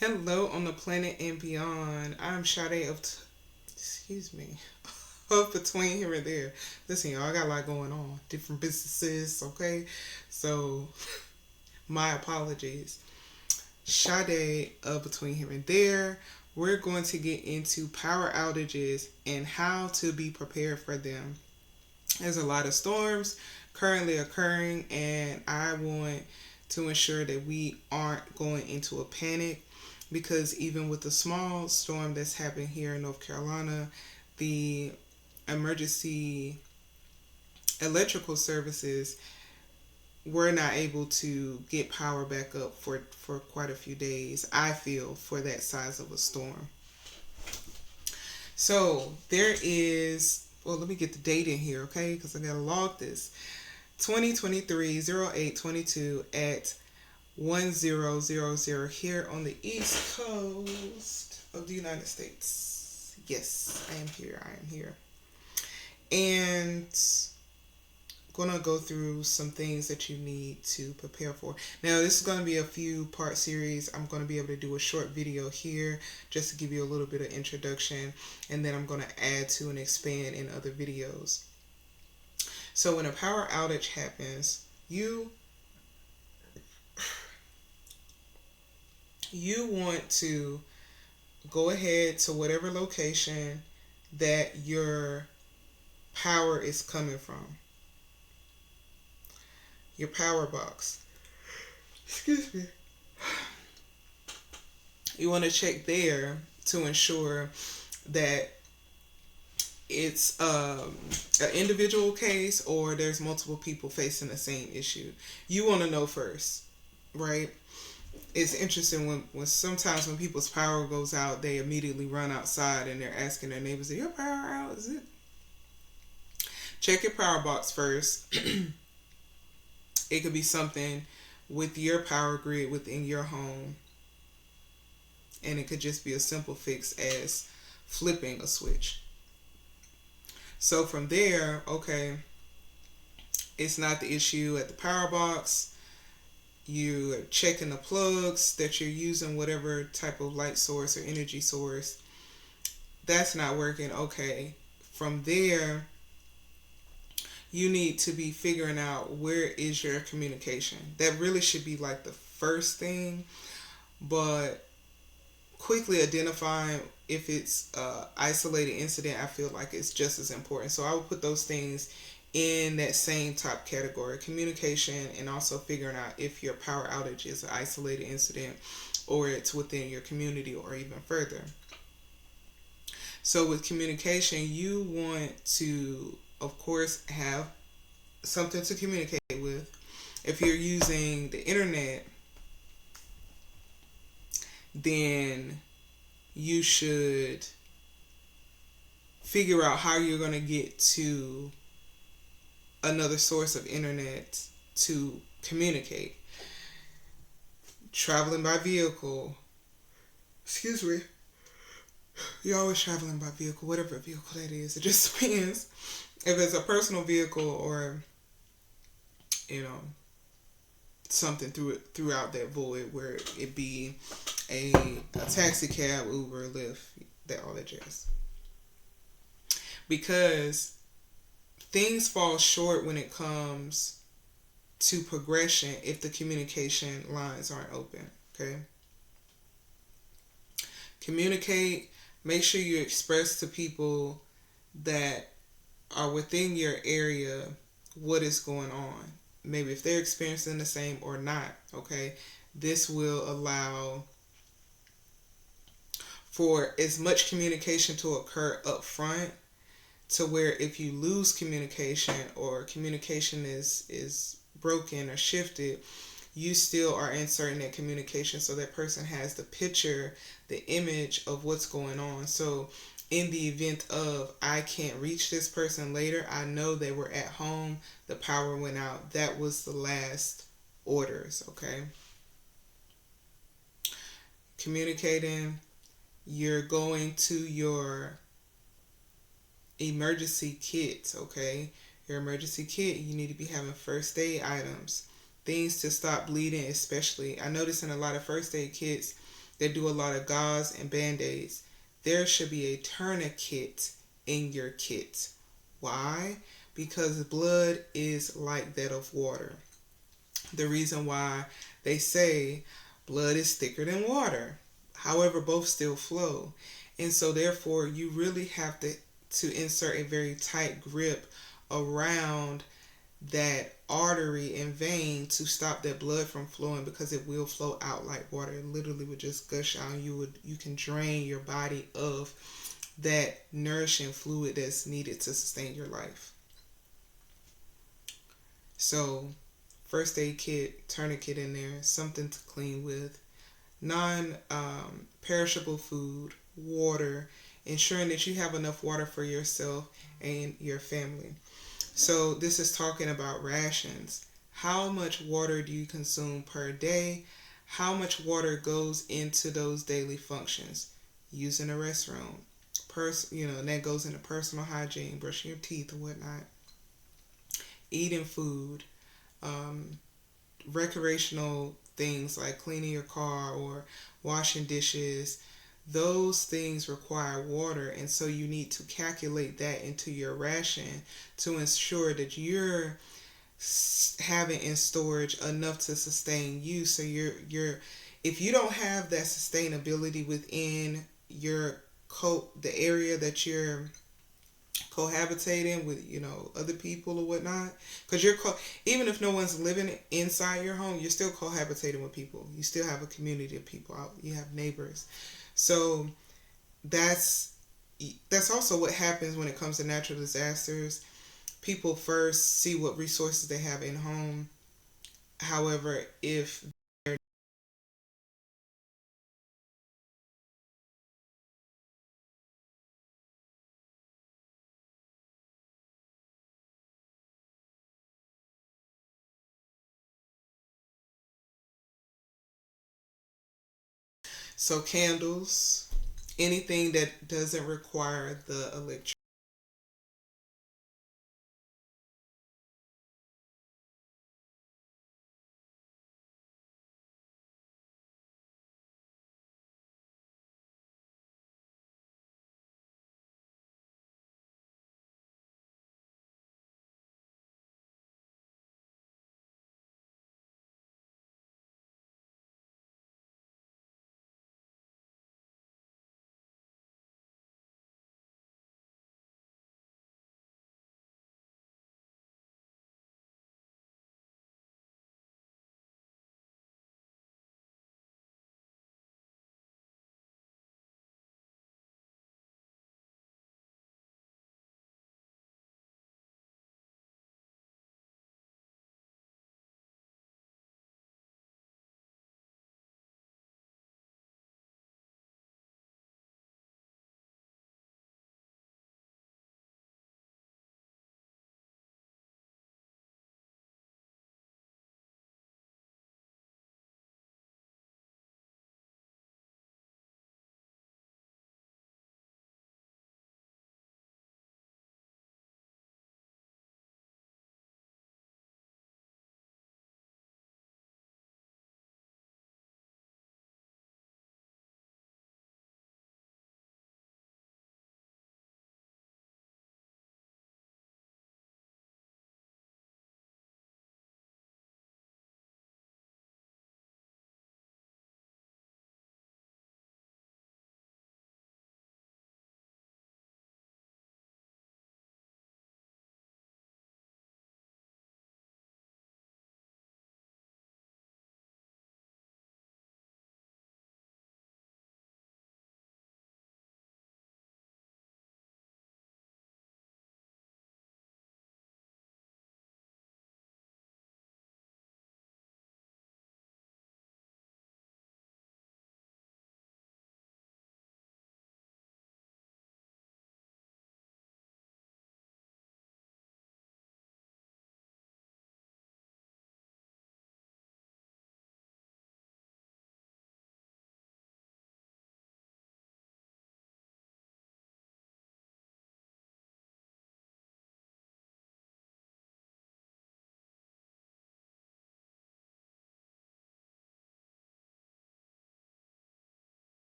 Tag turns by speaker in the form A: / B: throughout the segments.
A: Hello on the planet and beyond. I'm Sade excuse me, of between here and there. Listen, y'all, I got a lot going on. Different businesses, okay? So, my apologies. Sade of between here and there. We're going to get into power outages and how to be prepared for them. There's a lot of storms currently occurring, and I want to ensure that we aren't going into a panic because even with the small storm that's happened here in North Carolina, the emergency electrical services were not able to get power back up for quite a few days, I feel, for that size of a storm. So there is, well, let me get the date in here, okay? Because I got to log this. 2023-08-22 at 1000 here on the East Coast of the United States. Yes, I am here. I am here. And gonna go through some things that you need to prepare for. Now, this is gonna be a few part series. I'm gonna be able to do a short video here just to give you a little bit of introduction, and then I'm gonna add to and expand in other videos. So when a power outage happens, you want to go ahead to whatever location that your power is coming from. Your power box. Excuse me. You want to check there to ensure that it's an individual case or there's multiple people facing the same issue. You want to know first, right? It's interesting when sometimes when people's power goes out, they immediately run outside and they're asking their neighbors, "Is your power out? Is it?" Check your power box first. It could be something with your power grid within your home, and it could just be a simple fix as flipping a switch. So from there, okay, it's not the issue at the power box. You're checking the plugs that you're using, whatever type of light source or energy source. That's not working. Okay. From there, you need to be figuring out where is your communication. That really should be like the first thing, but quickly identifying if it's a isolated incident, I feel like it's just as important. So I would put those things in that same top category: communication, and also figuring out if your power outage is an isolated incident or it's within your community or even further. So with communication, you want to, of course, have something to communicate with. If you're using the internet, then you should figure out how you're going to get to another source of internet to communicate. Traveling by vehicle. Excuse me. You're always traveling by vehicle, whatever vehicle that is. It just depends. If it's a personal vehicle or, you know, something throughout that void where it be a taxi cab, Uber, Lyft, that all that jazz. Because things fall short when it comes to progression if the communication lines aren't open. Okay? Communicate. Make sure you express to people that are within your area what is going on. Maybe if they're experiencing the same or not. Okay? This will allow for as much communication to occur up front, to where if you lose communication or communication is broken or shifted, you still are inserting that communication so that person has the picture, the image of what's going on. So in the event of I can't reach this person later, I know they were at home, the power went out, that was the last orders. Okay? Communicating. You're going to your emergency kit. Okay? Your emergency kit, you need to be having first aid items, things to stop bleeding. Especially, I notice in a lot of first aid kits that do a lot of gauze and band-aids, there should be a tourniquet in your kit. Why? Because blood is like that of water. The reason why they say blood is thicker than water. However, both still flow. And so therefore you really have to insert a very tight grip around that artery and vein to stop that blood from flowing, because it will flow out like water. It literally would just gush out, and you can drain your body of that nourishing fluid that's needed to sustain your life. So first aid kit, tourniquet in there, something to clean with, non perishable food, water, ensuring that you have enough water for yourself and your family. So this is talking about rations. How much water do you consume per day? How much water goes into those daily functions? Using a restroom, and that goes into personal hygiene, brushing your teeth or whatnot, eating food, um, recreational things like cleaning your car or washing dishes. Those things require water, and so you need to calculate that into your ration to ensure that you're having in storage enough to sustain you. So you're if you don't have that sustainability within your the area that you're cohabitating with, other people or whatnot, because even if no one's living inside your home, you're still cohabitating with people. You still have a community of people out. You have neighbors. So that's also what happens when it comes to natural disasters. People first see what resources they have in home. However, if so candles, anything that doesn't require the electric.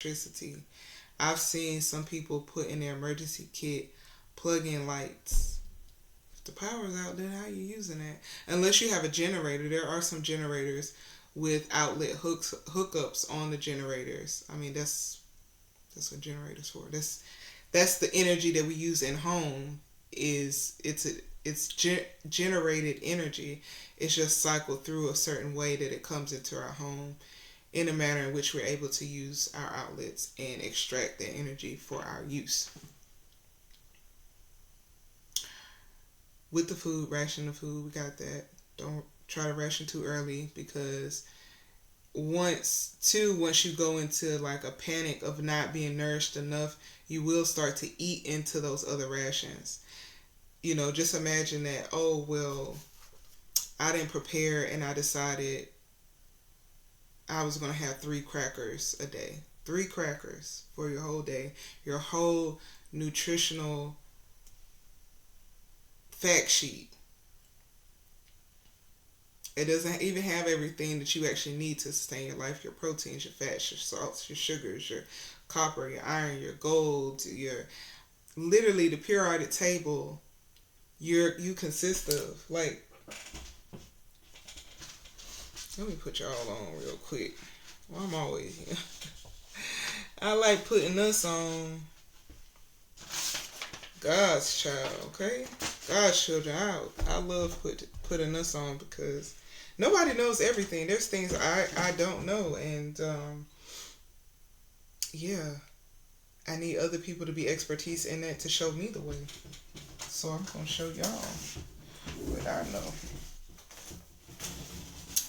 A: electricity. I've seen some people put in their emergency kit plug in lights. If the power's out, then how are you using that? Unless you have a generator. There are some generators with outlet hookups on the generators. I mean, that's what generators for. That's the energy that we use in home. It's generated energy. It's just cycled through a certain way that it comes into our home in a manner in which we're able to use our outlets and extract that energy for our use. With the food, ration the food, we got that. Don't try to ration too early, because once you go into like a panic of not being nourished enough, you will start to eat into those other rations. Just imagine that, oh well, I didn't prepare and I decided I was going to have 3 crackers a day. 3 crackers for your whole day. Your whole nutritional fact sheet. It doesn't even have everything that you actually need to sustain your life. Your proteins, your fats, your salts, your sugars, your copper, your iron, your gold, your literally the periodic table you consist of. Like, let me put y'all on real quick. Well, I'm always here. I like putting us on God's child, okay? God's children. I love putting us on, because nobody knows everything. There's things I don't know, and yeah, I need other people to be expertise in that to show me the way. So I'm gonna show y'all what I know.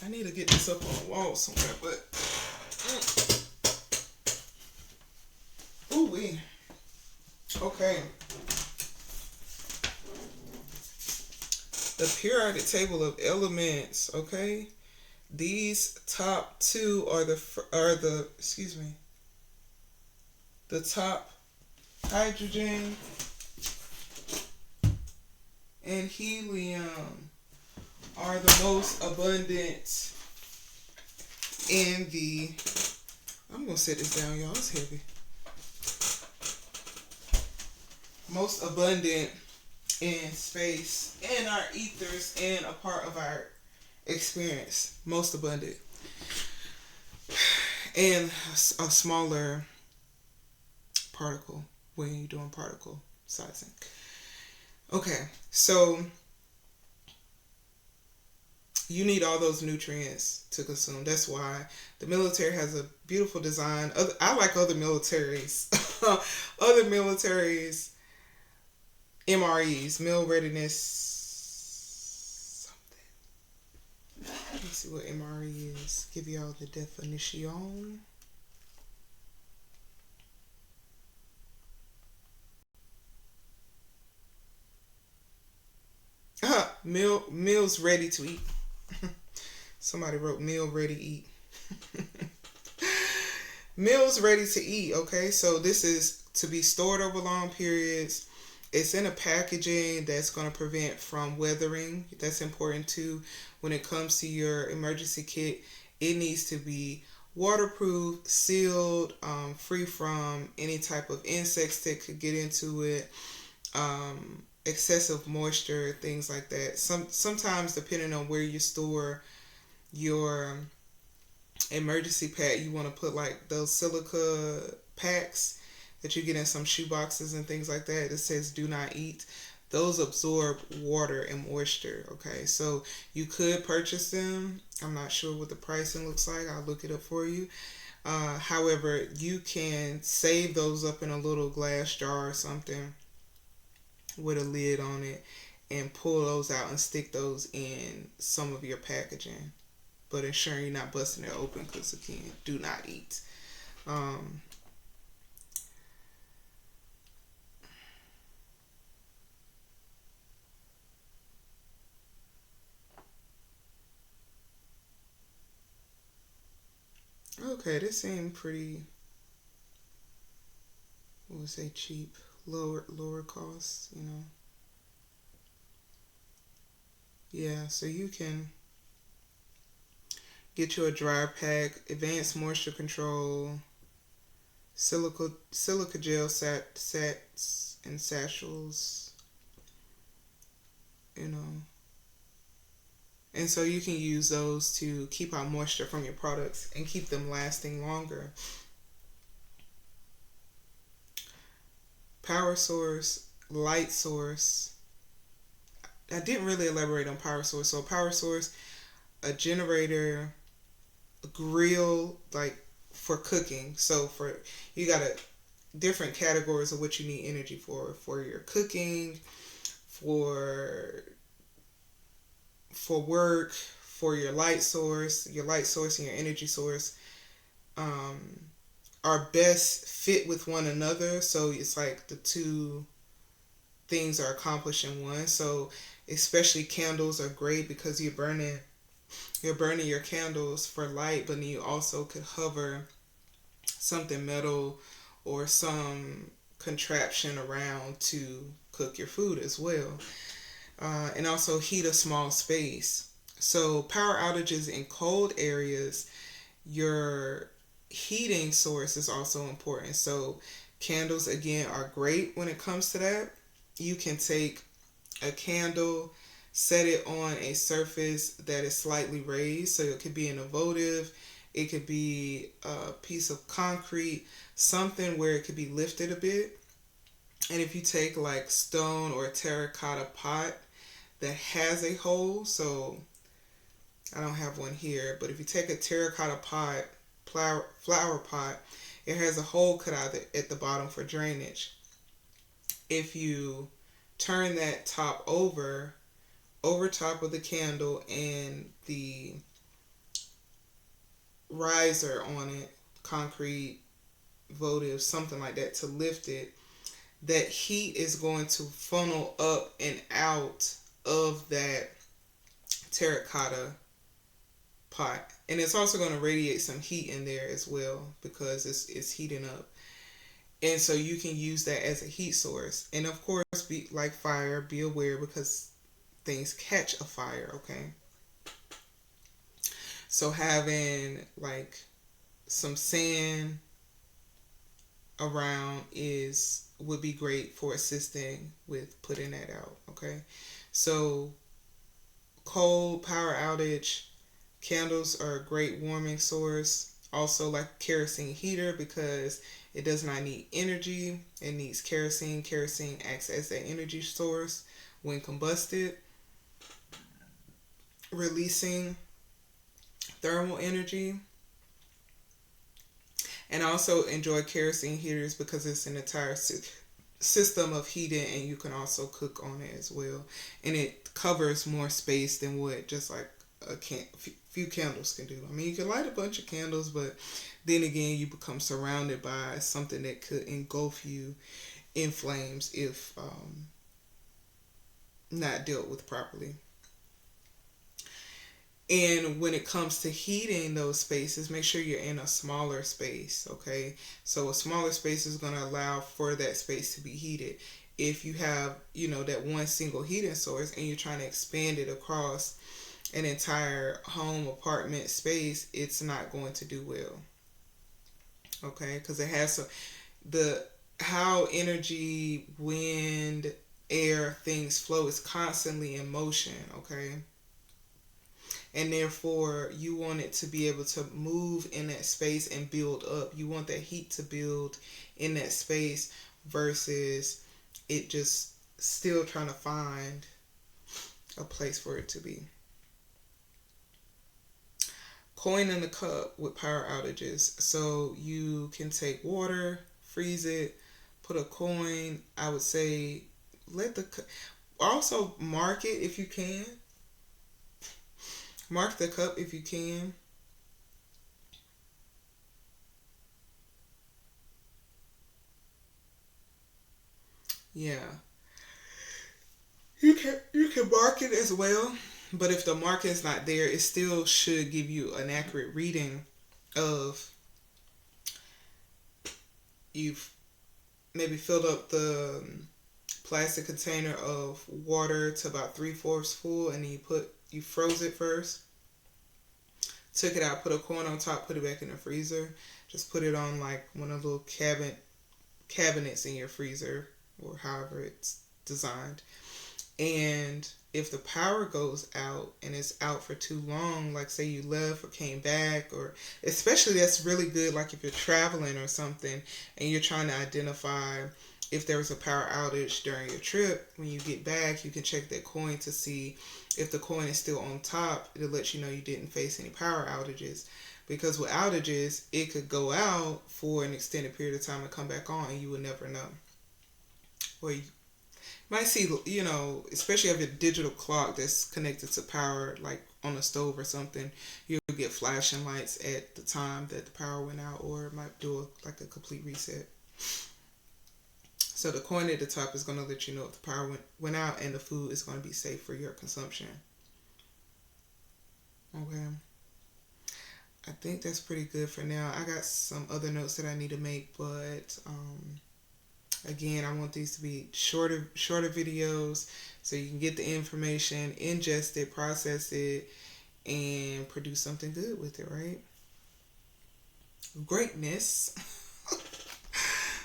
A: I need to get this up on the wall somewhere, but ooh wee. Okay. The periodic table of elements. Okay, these top 2 are the the top hydrogen and helium are the most abundant in the. I'm gonna set this down, y'all. It's heavy. Most abundant in space, in our ethers, and a part of our experience. Most abundant. And a smaller particle when you're doing particle sizing. Okay, so you need all those nutrients to consume. That's why the military has a beautiful design. I like other militaries. Other militaries, MREs, meal readiness something. Let me see what MRE is. Give y'all the definition. Meals ready to eat. Somebody wrote meal ready eat. Meals ready to eat. Okay, so this is to be stored over long periods. It's in a packaging that's going to prevent from weathering. That's important too. When it comes to your emergency kit, it needs to be waterproof, sealed, free from any type of insects that could get into it. Excessive moisture, things like that. Sometimes depending on where you store your emergency pack, you want to put like those silica packs that you get in some shoe boxes and things like that. It says do not eat. Those absorb water and moisture. Okay, so you could purchase them. I'm not sure what the pricing looks like. I'll look it up for you. However, you can save those up in a little glass jar or something with a lid on it and pull those out and stick those in some of your packaging, but ensuring you're not busting it open, because again, do not eat. Okay, this seemed pretty, what would say, cheap, lower cost, Yeah, so you can get you a dry pack, advanced moisture control, silica gel sets and satchels, you know. And so you can use those to keep out moisture from your products and keep them lasting longer. Power source, light source. I didn't really elaborate on power source. So power source, a generator, a grill, like for cooking. So for you got a different categories of what you need energy for your cooking, for work, for your light source and your energy source um, are best fit with one another. So it's like the two things are accomplished in one. So especially candles are great because you're burning your candles for light, but then you also could hover something metal or some contraption around to cook your food as well. And also heat a small space. So power outages in cold areas, your heating source is also important. So candles again are great when it comes to that. You can take a candle, set it on a surface that is slightly raised. So it could be an votive, it could be a piece of concrete, something where it could be lifted a bit. And if you take like stone or a terracotta pot that has a hole, so I don't have one here, but if you take a terracotta pot, flower pot, it has a hole cut out at the bottom for drainage. If you turn that top over top of the candle and the riser on it, concrete, votive, something like that to lift it, that heat is going to funnel up and out of that terracotta pot. And it's also going to radiate some heat in there as well because it's heating up. And so you can use that as a heat source. And of course, be like fire, be aware because things catch a fire, okay? So having like some sand around would be great for assisting with putting that out, okay? So cold power outage, candles are a great warming source. Also like kerosene heater because it does not need energy. It needs kerosene. Kerosene acts as an energy source when combusted, releasing thermal energy. And I also enjoy kerosene heaters because it's an entire system of heating and you can also cook on it as well. And it covers more space than what just like a few candles can do. I mean, you can light a bunch of candles, but then again, you become surrounded by something that could engulf you in flames if not dealt with properly. And when it comes to heating those spaces, make sure you're in a smaller space, okay? So a smaller space is going to allow for that space to be heated. If you have, that one single heating source and you're trying to expand it across an entire home, apartment space, it's not going to do well, okay? Because it has how energy, wind, air, things flow is constantly in motion, okay? And therefore you want it to be able to move in that space and build up. You want that heat to build in that space versus it just still trying to find a place for it to be. Coin in the cup with power outages. So you can take water, freeze it, put a coin. I would say also mark it if you can. Mark the cup if you can. Yeah. You can mark it as well, but if the mark is not there, it still should give you an accurate reading of you've maybe filled up the plastic container of water to about 3/4 full, and then you froze it first. Took it out, put a coin on top, put it back in the freezer. Just put it on like one of the little cabinets in your freezer, or however it's designed. And if the power goes out and it's out for too long, like say you left or came back, or especially that's really good like if you're traveling or something and you're trying to identify if there was a power outage during your trip. When you get back, you can check that coin to see if the coin is still on top. It'll let you know you didn't face any power outages. Because with outages, it could go out for an extended period of time and come back on, and you would never know. Or you might see, especially if you have a digital clock that's connected to power, like on a stove or something, you'll get flashing lights at the time that the power went out, or it might do like a complete reset. So the coin at the top is going to let you know if the power went out and the food is going to be safe for your consumption. Okay. I think that's pretty good for now. I got some other notes that I need to make, but again, I want these to be shorter videos so you can get the information, ingest it, process it, and produce something good with it, right? Greatness.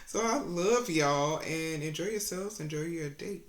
A: So I love y'all, and enjoy yourselves, enjoy your day.